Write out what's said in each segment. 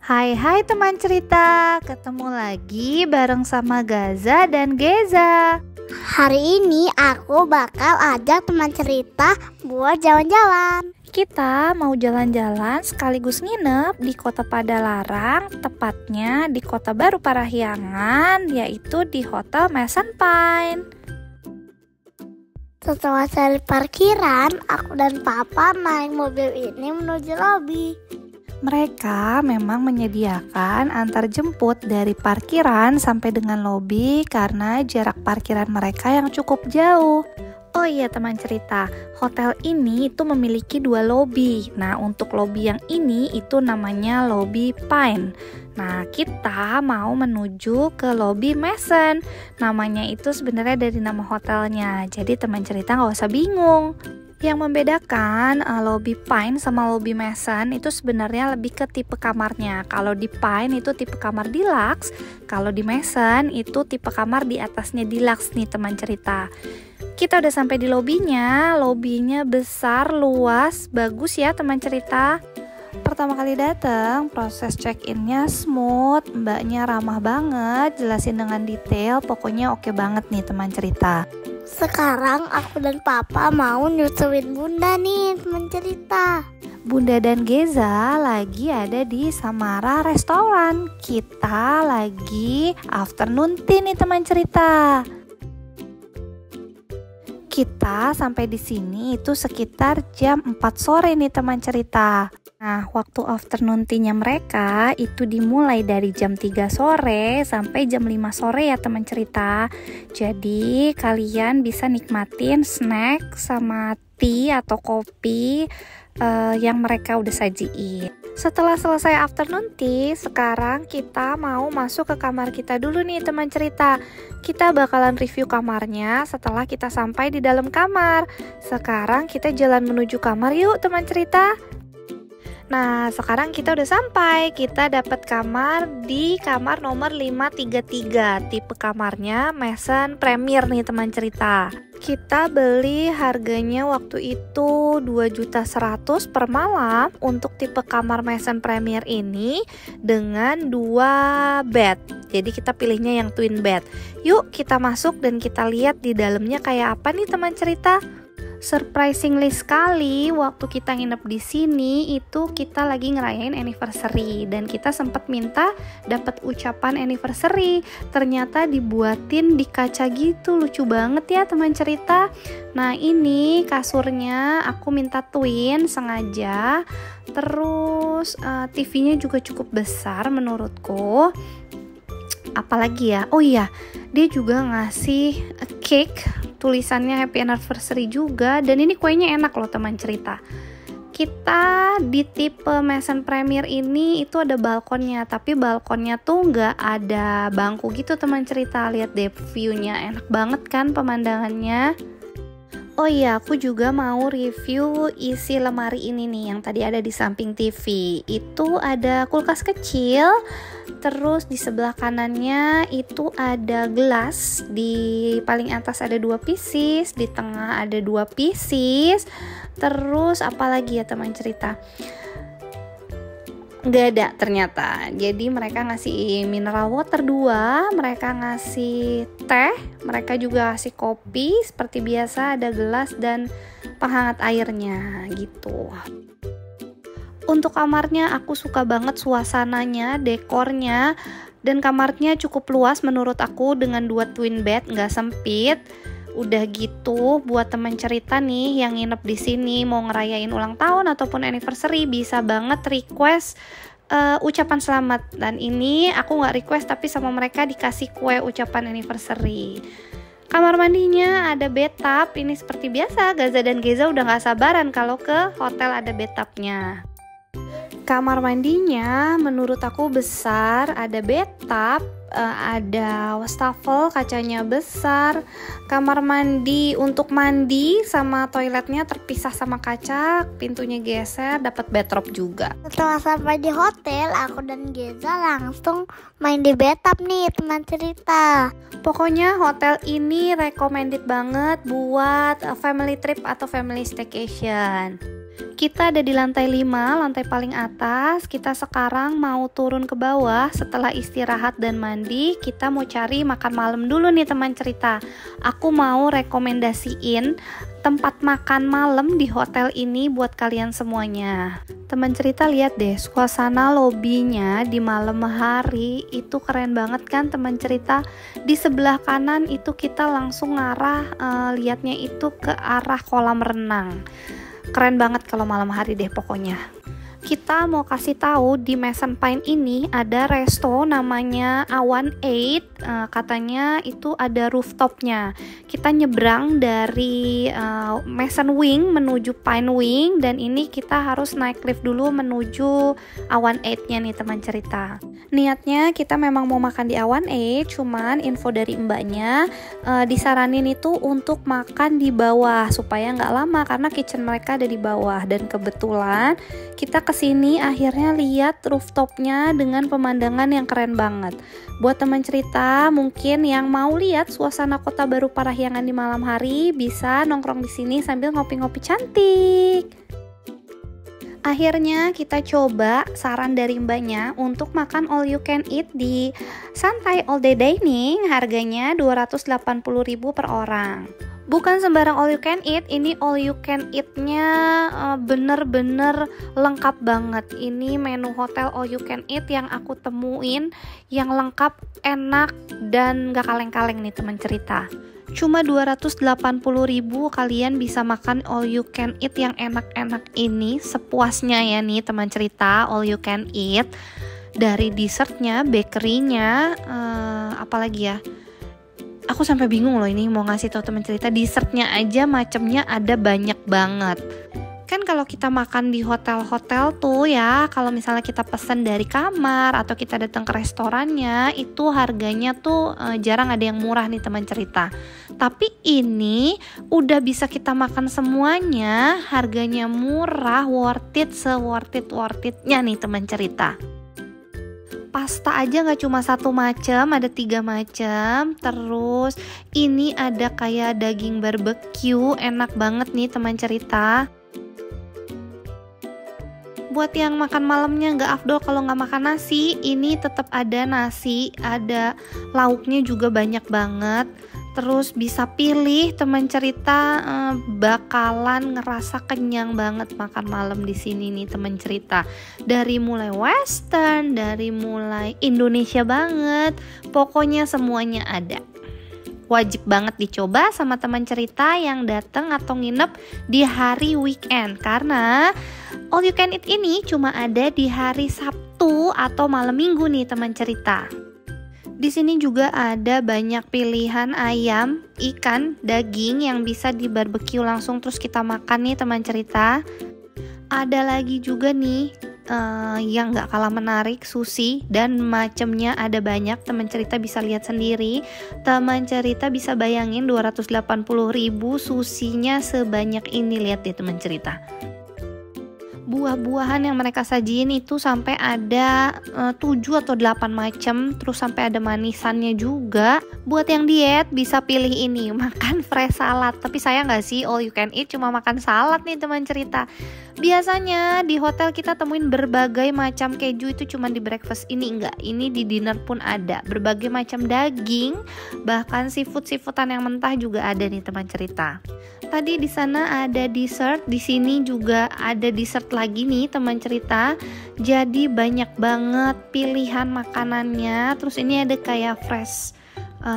Hai teman cerita, ketemu lagi bareng sama Gaza dan Geza. Hari ini aku bakal ajak teman cerita buat jalan-jalan. Kita mau jalan-jalan sekaligus nginep di Kota Padalarang, tepatnya di Kota Baru Parahyangan, yaitu di Hotel Mason Pine. Setelah cari parkiran, aku dan Papa naik mobil ini menuju lobi. Mereka memang menyediakan antar jemput dari parkiran sampai dengan lobi karena jarak parkiran mereka yang cukup jauh. Oh iya teman cerita, hotel ini itu memiliki 2 lobi. Nah untuk lobi yang ini itu namanya lobi Pine. Nah kita mau menuju ke lobi Mason. Namanya itu sebenarnya dari nama hotelnya. Jadi teman cerita gak usah bingung. Yang membedakan lobby Pine sama lobby Mason itu sebenarnya lebih ke tipe kamarnya. Kalau di Pine itu tipe kamar deluxe, kalau di Mason itu tipe kamar di atasnya deluxe nih teman cerita. Kita udah sampai di lobinya besar, luas, bagus ya teman cerita. Pertama kali datang, proses check-innya smooth, mbaknya ramah banget, jelasin dengan detail, pokoknya oke banget nih teman cerita. Sekarang aku dan Papa mau nyusuin Bunda nih teman cerita. Bunda dan Geza lagi ada di Samara Restoran. Kita lagi afternoon tea nih teman cerita. Kita sampai di sini itu sekitar jam 4 sore nih teman cerita. Nah, waktu afternoon tea-nya mereka itu dimulai dari jam 3 sore sampai jam 5 sore ya teman cerita. Jadi, kalian bisa nikmatin snack sama tea atau kopi yang mereka udah sajiin. Setelah selesai afternoon tea, sekarang kita mau masuk ke kamar kita dulu nih teman cerita. Kita bakalan review kamarnya setelah kita sampai di dalam kamar. Sekarang kita jalan menuju kamar yuk teman cerita. Nah, sekarang kita udah sampai. Kita dapat kamar di kamar nomor 533. Tipe kamarnya Mason Premier nih teman cerita. Kita beli harganya waktu itu 2.100.000 per malam untuk tipe kamar Mason Premier ini dengan 2 bed. Jadi kita pilihnya yang twin bed. Yuk kita masuk dan kita lihat di dalamnya kayak apa nih teman cerita. Surprisingly sekali, waktu kita nginep di sini itu kita lagi ngerayain anniversary dan kita sempat minta dapat ucapan anniversary. Ternyata dibuatin di kaca gitu, lucu banget ya teman cerita. Nah ini kasurnya aku minta twin sengaja. Terus TV-nya juga cukup besar menurutku. Apalagi ya, oh iya, dia juga ngasih cake, tulisannya happy anniversary juga, dan ini kuenya enak loh teman cerita. Kita di tipe Mason Premier ini itu ada balkonnya, tapi balkonnya tuh nggak ada bangku gitu teman cerita. Lihat deh view-nya, enak banget kan pemandangannya. Oh iya, aku juga mau review isi lemari ini nih yang tadi ada di samping TV. Itu ada kulkas kecil, terus di sebelah kanannya itu ada gelas, di paling atas ada 2 pieces, di tengah ada 2 pieces, terus apalagi ya teman cerita? Nggak ada ternyata. Jadi mereka ngasih mineral water 2, mereka ngasih teh, mereka juga ngasih kopi, seperti biasa ada gelas dan penghangat airnya gitu. Untuk kamarnya aku suka banget suasananya, dekornya, dan kamarnya cukup luas menurut aku dengan 2 twin bed, nggak sempit. Udah gitu, buat teman cerita nih yang nginep di sini mau ngerayain ulang tahun ataupun anniversary bisa banget request ucapan selamat. Dan ini aku nggak request tapi sama mereka dikasih kue ucapan anniversary. Kamar mandinya ada bathtub, ini seperti biasa Gaza dan Geza udah nggak sabaran kalau ke hotel ada bathtubnya. Kamar mandinya menurut aku besar, ada bathtub, ada wastafel, kacanya besar. Kamar mandi untuk mandi sama toiletnya terpisah sama kaca, pintunya geser, dapat bathrobe juga. Setelah sampai di hotel, aku dan Geza langsung main di bathtub nih teman cerita. Pokoknya hotel ini recommended banget buat family trip atau family staycation. Kita ada di lantai 5, lantai paling atas. Kita sekarang mau turun ke bawah. Setelah istirahat dan mandi, kita mau cari makan malam dulu nih teman cerita. Aku mau rekomendasiin tempat makan malam di hotel ini buat kalian semuanya. Teman cerita lihat deh, suasana lobinya di malam hari itu keren banget kan teman cerita. Di sebelah kanan itu kita langsung ngarah lihatnya itu ke arah kolam renang. Keren banget kalau malam hari deh pokoknya. Kita mau kasih tahu di Mason Pine ini ada resto namanya Awan 8. Katanya itu ada rooftopnya. Kita nyebrang dari Mason Wing menuju Pine Wing, dan ini kita harus naik lift dulu menuju Awan 8-nya nih teman cerita. Niatnya kita memang mau makan di Awan 8, cuman info dari mbaknya disaranin itu untuk makan di bawah supaya nggak lama karena kitchen mereka ada di bawah. Dan kebetulan kita kesini akhirnya lihat rooftopnya dengan pemandangan yang keren banget. Buat teman cerita mungkin yang mau lihat suasana Kota Baru Parahyangan di malam hari, bisa nongkrong di sini sambil ngopi-ngopi cantik. Akhirnya kita coba saran dari mbaknya untuk makan all you can eat di Santai All Day Dining, harganya 280.000 per orang. Bukan sembarang all you can eat, ini all you can eat-nya bener-bener lengkap banget. Ini menu hotel all you can eat yang aku temuin yang lengkap, enak, dan gak kaleng-kaleng nih teman cerita. Cuma 280.000 kalian bisa makan all you can eat yang enak-enak ini sepuasnya ya nih teman cerita. All you can eat dari dessertnya, bakerynya, apalagi ya, aku sampai bingung loh ini mau ngasih tau teman cerita. Dessertnya aja macemnya ada banyak banget. Kan kalau kita makan di hotel-hotel tuh ya, kalau misalnya kita pesen dari kamar atau kita datang ke restorannya, itu harganya tuh jarang ada yang murah nih teman cerita. Tapi ini udah bisa kita makan semuanya, harganya murah, worth it, se-worth it-nya nih teman cerita. Pasta aja nggak cuma satu macam, ada 3 macam. Terus ini ada kayak daging barbecue, enak banget nih teman cerita. Buat yang makan malamnya nggak afdol kalau nggak makan nasi, ini tetap ada nasi, ada lauknya juga banyak banget. Terus bisa pilih teman cerita, bakalan ngerasa kenyang banget makan malam di sini nih teman cerita. Dari mulai western, dari mulai Indonesia banget, pokoknya semuanya ada. Wajib banget dicoba sama teman cerita yang datang atau nginep di hari weekend, karena all you can eat ini cuma ada di hari Sabtu atau malam Minggu nih teman cerita. Di sini juga ada banyak pilihan ayam, ikan, daging yang bisa di barbecue langsung terus kita makan nih teman cerita. Ada lagi juga nih yang gak kalah menarik, sushi, dan macemnya ada banyak. Teman cerita bisa lihat sendiri. Teman cerita bisa bayangin 280.000 sushinya sebanyak ini. Lihat deh teman cerita. Buah-buahan yang mereka sajiin itu sampai ada 7 atau 8 macam, terus sampai ada manisannya juga. Buat yang diet bisa pilih ini, makan fresh salad. Tapi saya nggak sih all you can eat cuma makan salad nih teman cerita. Biasanya di hotel kita temuin berbagai macam keju itu cuma di breakfast, ini enggak. Ini di dinner pun ada berbagai macam daging, bahkan seafood-seafoodan yang mentah juga ada nih teman cerita. Tadi di sana ada dessert, di sini juga ada dessert lagi nih teman cerita. Jadi banyak banget pilihan makanannya. Terus ini ada kayak fresh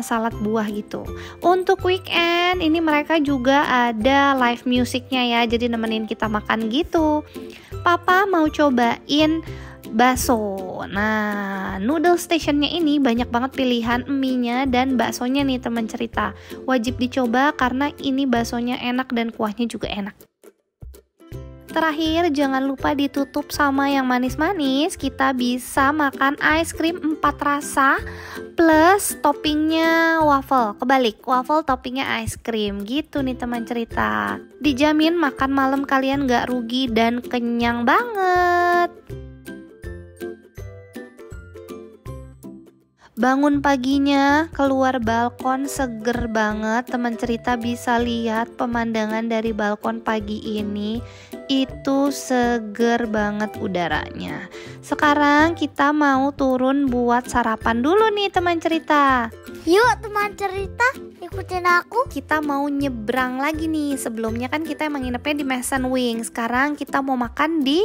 salad buah gitu. Untuk weekend ini mereka juga ada live musiknya ya, jadi nemenin kita makan gitu. Papa mau cobain bakso. Nah, noodle stationnya ini banyak banget pilihan mie-nya dan baksonya nih teman cerita. Wajib dicoba karena ini baksonya enak dan kuahnya juga enak. Terakhir, jangan lupa ditutup sama yang manis-manis. Kita bisa makan ice cream 4 rasa plus toppingnya waffle. Kebalik, waffle toppingnya ice cream. Gitu nih teman cerita. Dijamin makan malam kalian gak rugi dan kenyang banget. Bangun paginya, keluar balkon seger banget. Teman cerita bisa lihat pemandangan dari balkon pagi ini. Itu seger banget udaranya. Sekarang kita mau turun buat sarapan dulu nih teman cerita. Yuk teman cerita, ikutin aku. Kita mau nyebrang lagi nih. Sebelumnya kan kita emang nginepnya di Mason Wing. Sekarang kita mau makan di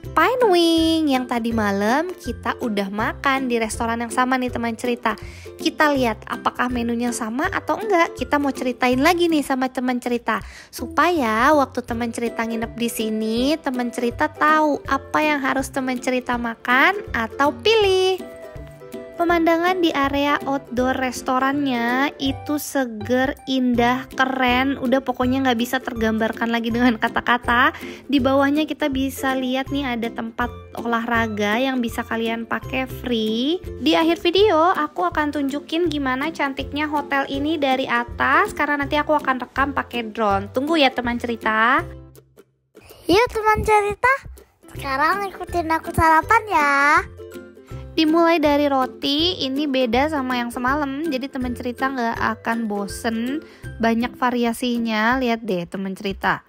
Pine Wing. Yang tadi malam kita udah makan di restoran yang sama nih teman cerita. Kita lihat apakah menunya sama atau enggak. Kita mau ceritain lagi nih sama teman cerita, supaya waktu teman cerita nginep di sini, teman cerita tahu apa yang harus teman cerita makan atau pilih. Pemandangan di area outdoor restorannya itu seger, indah, keren. Udah pokoknya nggak bisa tergambarkan lagi dengan kata-kata. Di bawahnya kita bisa lihat nih ada tempat olahraga yang bisa kalian pakai free. Di akhir video aku akan tunjukin gimana cantiknya hotel ini dari atas, karena nanti aku akan rekam pakai drone. Tunggu ya teman cerita. Yuk teman cerita, sekarang ikutin aku sarapan ya. Dimulai dari roti, ini beda sama yang semalam, jadi teman cerita nggak akan bosen, banyak variasinya. Lihat deh teman cerita.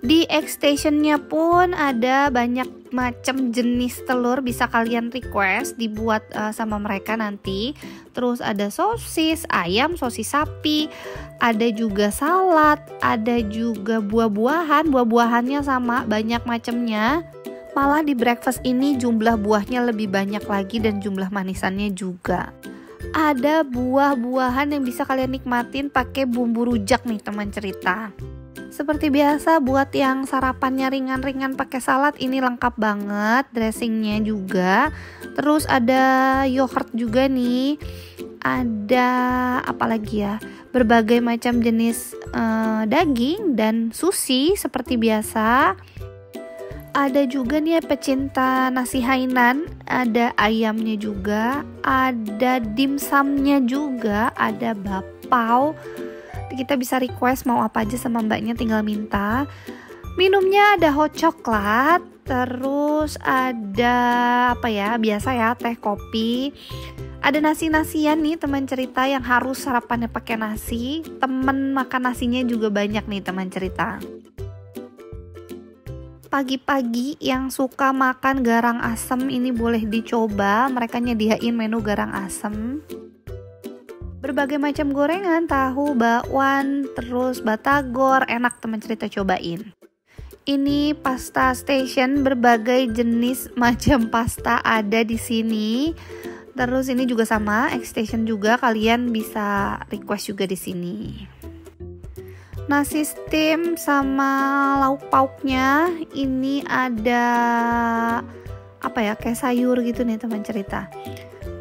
Di egg stationnya pun ada banyak macam jenis telur, bisa kalian request dibuat sama mereka nanti. Terus ada sosis ayam, sosis sapi, ada juga salad, ada juga buah-buahannya sama, banyak macamnya. Malah di breakfast ini jumlah buahnya lebih banyak lagi dan jumlah manisannya juga. Ada buah-buahan yang bisa kalian nikmatin pakai bumbu rujak nih teman cerita. Seperti biasa buat yang sarapannya ringan-ringan pakai salad, ini lengkap banget, dressingnya juga. Terus ada yogurt juga nih. Ada apa lagi ya? Berbagai macam jenis daging dan sushi seperti biasa. Ada juga nih pecinta nasi Hainan, ada ayamnya juga, ada dimsumnya juga, ada bapau. Kita bisa request mau apa aja sama mbaknya, tinggal minta. Minumnya ada hot coklat, terus ada apa ya, biasa ya teh kopi. Ada nasi-nasian nih teman cerita yang harus sarapannya pakai nasi. Temen makan nasinya juga banyak nih teman cerita. Pagi-pagi yang suka makan garang asem ini boleh dicoba, mereka nyediain menu garang asem. Berbagai macam gorengan, tahu, bakwan, terus batagor, enak teman cerita cobain. Ini pasta station, berbagai jenis macam pasta ada di sini. Terus ini juga sama, egg station juga, kalian bisa request juga di sini. Nasi steam sama lauk pauknya, ini ada apa ya, kayak sayur gitu nih teman cerita.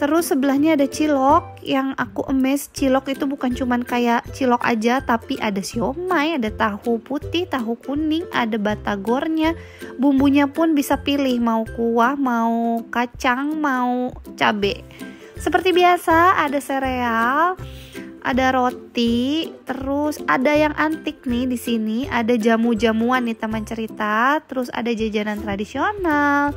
Terus sebelahnya ada cilok, yang aku amazed, cilok itu bukan cuman kayak cilok aja, tapi ada siomay, ada tahu putih, tahu kuning, ada batagornya. Bumbunya pun bisa pilih mau kuah, mau kacang, mau cabe. Seperti biasa ada sereal, ada roti, terus ada yang antik nih di sini, ada jamu-jamuan nih teman cerita, terus ada jajanan tradisional.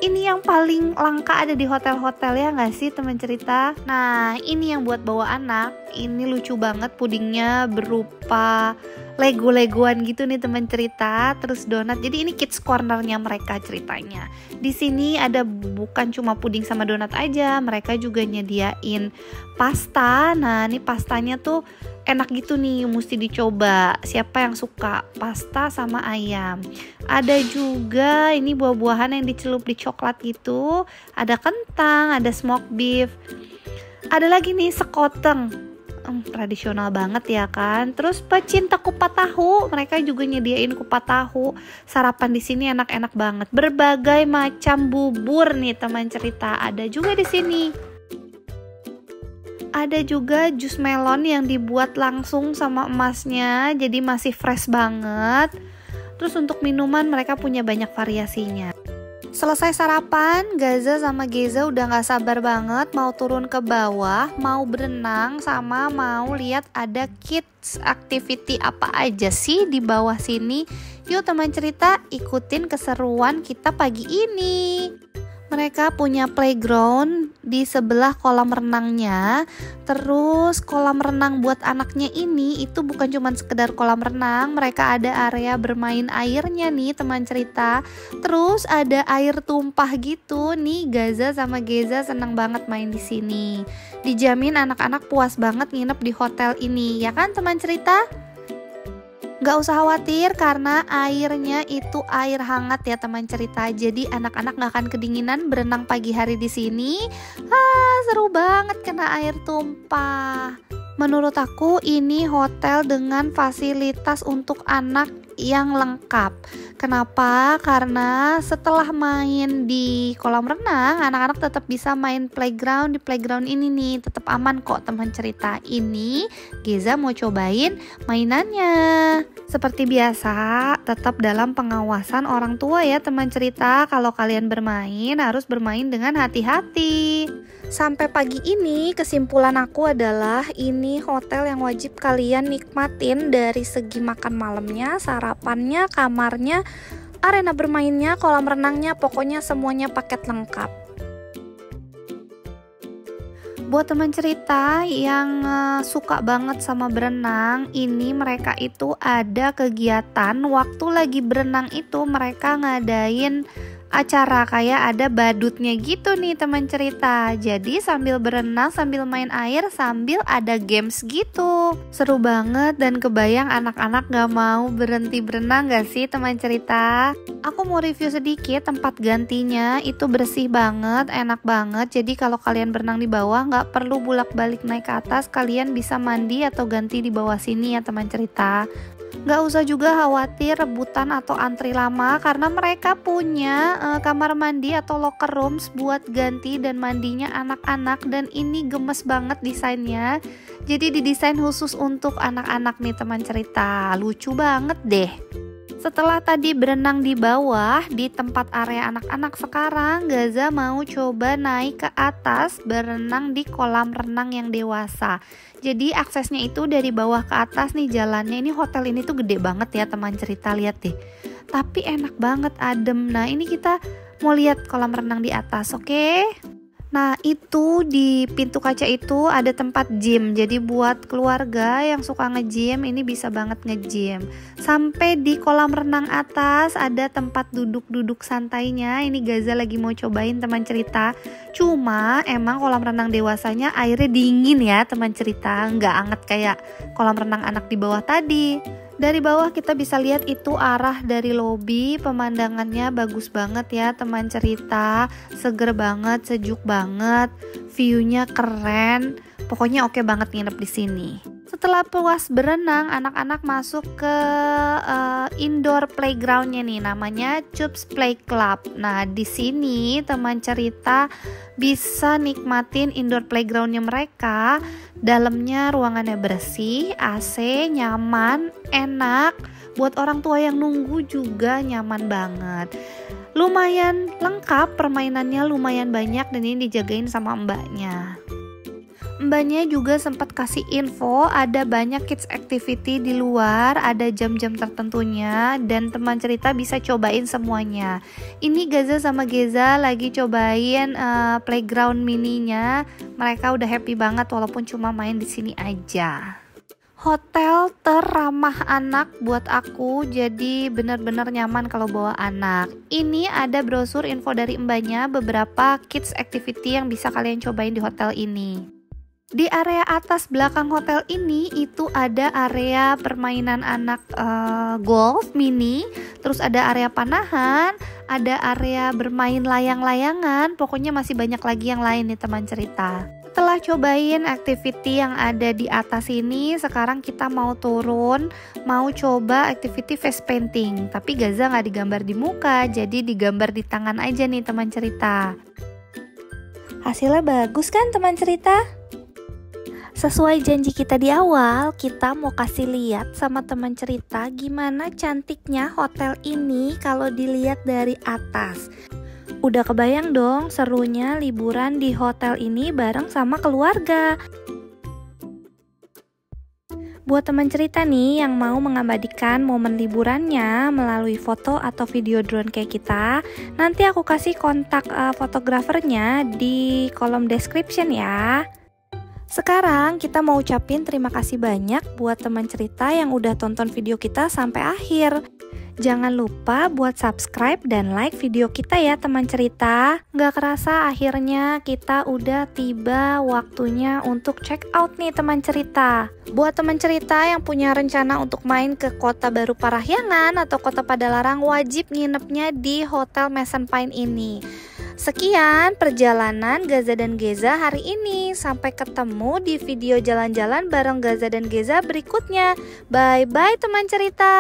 Ini yang paling langka ada di hotel-hotel ya nggak sih teman cerita? Nah ini yang buat bawa anak, ini lucu banget, pudingnya berupa Lego-legoan gitu nih teman cerita, terus donat. Jadi ini kids cornernya mereka ceritanya. Di sini ada bukan cuma puding sama donat aja, mereka juga nyediain pasta. Nah ini pastanya tuh enak gitu nih, mesti dicoba. Siapa yang suka pasta sama ayam? Ada juga ini buah-buahan yang dicelup di coklat gitu. Ada kentang, ada smoked beef. Ada lagi nih sekoteng. Tradisional banget ya kan. Terus pecinta kupat tahu, mereka juga nyediain kupat tahu. Sarapan di sini enak-enak banget. Berbagai macam bubur nih teman cerita ada juga di sini. Ada juga jus melon yang dibuat langsung sama emasnya, jadi masih fresh banget. Terus untuk minuman mereka punya banyak variasinya. Selesai sarapan, Gaza sama Geza udah gak sabar banget mau turun ke bawah, mau berenang, sama mau lihat ada kids activity apa aja sih di bawah sini. Yuk teman cerita, ikutin keseruan kita pagi ini. mereka punya playground di sebelah kolam renangnya. Terus kolam renang buat anaknya ini itu bukan cuma sekedar kolam renang, mereka ada area bermain airnya nih teman cerita. Terus ada air tumpah gitu nih, Gaza sama Geza senang banget main di sini. Dijamin anak-anak puas banget nginep di hotel ini, ya kan teman cerita? Gak usah khawatir karena airnya itu air hangat ya teman cerita. Jadi anak-anak gak akan kedinginan berenang pagi hari di sini. Seru banget kena air tumpah. Menurut aku ini hotel dengan fasilitas untuk anak yang lengkap. Kenapa? Karena setelah main di kolam renang, anak-anak tetap bisa main playground. Di playground ini nih tetap aman kok teman cerita. Ini Geza mau cobain mainannya. Seperti biasa, tetap dalam pengawasan orang tua ya teman cerita. Kalau kalian bermain harus bermain dengan hati-hati. Sampai pagi ini kesimpulan aku adalah ini hotel yang wajib kalian nikmatin dari segi makan malamnya, sarapannya, kamarnya, arena bermainnya, kolam renangnya, pokoknya semuanya paket lengkap. Buat teman cerita yang suka banget sama berenang, ini mereka itu ada kegiatan waktu lagi berenang itu mereka ngadain acara kayak ada badutnya gitu nih teman cerita. Jadi sambil berenang, sambil main air, sambil ada games gitu. Seru banget dan kebayang anak-anak gak mau berhenti berenang gak sih teman cerita? Aku mau review sedikit tempat gantinya, itu bersih banget, enak banget. Jadi kalau kalian berenang di bawah gak perlu bolak-balik naik ke atas, kalian bisa mandi atau ganti di bawah sini ya teman cerita. Gak usah juga khawatir rebutan atau antri lama karena mereka punya kamar mandi atau locker rooms buat ganti dan mandinya anak-anak, dan ini gemes banget desainnya. Jadi didesain khusus untuk anak-anak nih teman cerita. Lucu banget deh. Setelah tadi berenang di bawah di tempat area anak-anak, sekarang Gaza mau coba naik ke atas berenang di kolam renang yang dewasa. Jadi aksesnya itu dari bawah ke atas nih jalannya. Ini hotel ini tuh gede banget ya teman cerita, lihat deh. Tapi enak banget, adem. Nah ini kita mau lihat kolam renang di atas, oke? Nah itu di pintu kaca itu ada tempat gym. Jadi buat keluarga yang suka nge-gym ini bisa banget nge-gym. Sampai di kolam renang atas ada tempat duduk-duduk santainya. Ini Gaza lagi mau cobain teman cerita. Cuma emang kolam renang dewasanya airnya dingin ya teman cerita, nggak anget kayak kolam renang anak di bawah tadi. Dari bawah kita bisa lihat itu arah dari lobi, pemandangannya bagus banget ya teman cerita, seger banget, sejuk banget, view-nya keren, pokoknya oke banget nginep di sini. Setelah puas berenang, anak-anak masuk ke indoor playground-nya nih, namanya Chubbs Play Club. Nah di sini teman cerita bisa nikmatin indoor playground-nya mereka. Dalamnya ruangannya bersih, AC, nyaman, enak. Buat orang tua yang nunggu juga nyaman banget. Lumayan lengkap, permainannya lumayan banyak dan ini dijagain sama mbaknya. Mbaknya juga sempat kasih info ada banyak kids activity di luar, ada jam-jam tertentunya dan teman cerita bisa cobain semuanya. Ini Gaza sama Geza lagi cobain playground mininya. Mereka udah happy banget walaupun cuma main di sini aja. Hotel teramah anak buat aku, jadi benar-benar nyaman kalau bawa anak. Ini ada brosur info dari mbaknya beberapa kids activity yang bisa kalian cobain di hotel ini. Di area atas belakang hotel ini itu ada area permainan anak golf mini, terus ada area panahan, ada area bermain layang-layangan, pokoknya masih banyak lagi yang lain nih teman cerita. Setelah cobain activity yang ada di atas ini, sekarang kita mau turun, mau coba activity face painting. Tapi Gaza nggak digambar di muka, jadi digambar di tangan aja nih teman cerita. Hasilnya bagus kan teman cerita? Sesuai janji kita di awal, kita mau kasih lihat sama teman cerita gimana cantiknya hotel ini kalau dilihat dari atas. Udah kebayang dong serunya liburan di hotel ini bareng sama keluarga. Buat teman cerita nih yang mau mengabadikan momen liburannya melalui foto atau video drone kayak kita, nanti aku kasih kontak fotografernya di kolom description ya. Sekarang kita mau ucapin terima kasih banyak buat teman cerita yang udah tonton video kita sampai akhir. Jangan lupa buat subscribe dan like video kita ya teman cerita. Gak kerasa akhirnya kita udah tiba waktunya untuk check out nih teman cerita. Buat teman cerita yang punya rencana untuk main ke Kota Baru Parahyangan atau Kota Padalarang, wajib nginepnya di Hotel Mason Pine ini. Sekian perjalanan Gaza dan Geza hari ini. Sampai ketemu di video jalan-jalan bareng Gaza dan Geza berikutnya. Bye-bye teman cerita.